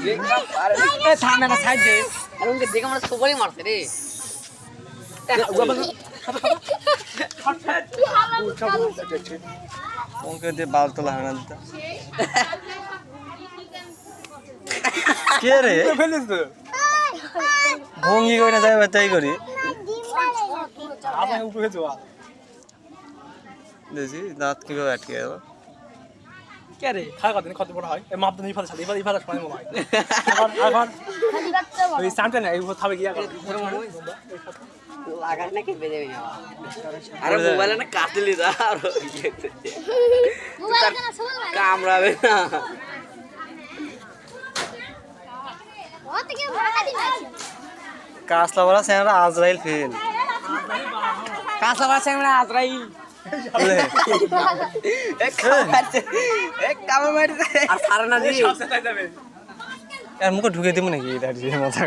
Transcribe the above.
এ থামে না সাইড দে আর উনকে দেখে আমার সবারই মারছে রে ওকে দিয়ে বাল তোলা হয় না দিতা কে রে ফেলিস তো ভঙ্গি করি না যাই তাই করি আপনি উপরে যাওয়া দেখি দাঁত কিভাবে আটকে গেল কে রে খায় কতদিন কত বড় হয় এই মাপদনি ফাটা সাথে এবার ফাটা সময় মনে হয় এখন ওই সামনে না এই থাবে গিয়া লাগাস নাকি বেজে না আরে মোবাইলে না কাটলি দা আর কামড়াবে না কাসলা বলা স্যাংরা আজরাইল ফেল কাঁচা বাসা আমরা আজরাইল এক কামড় মারছে আর সারা না দিই আর মুখে ঢুকে দিব নাকি এটা মাথা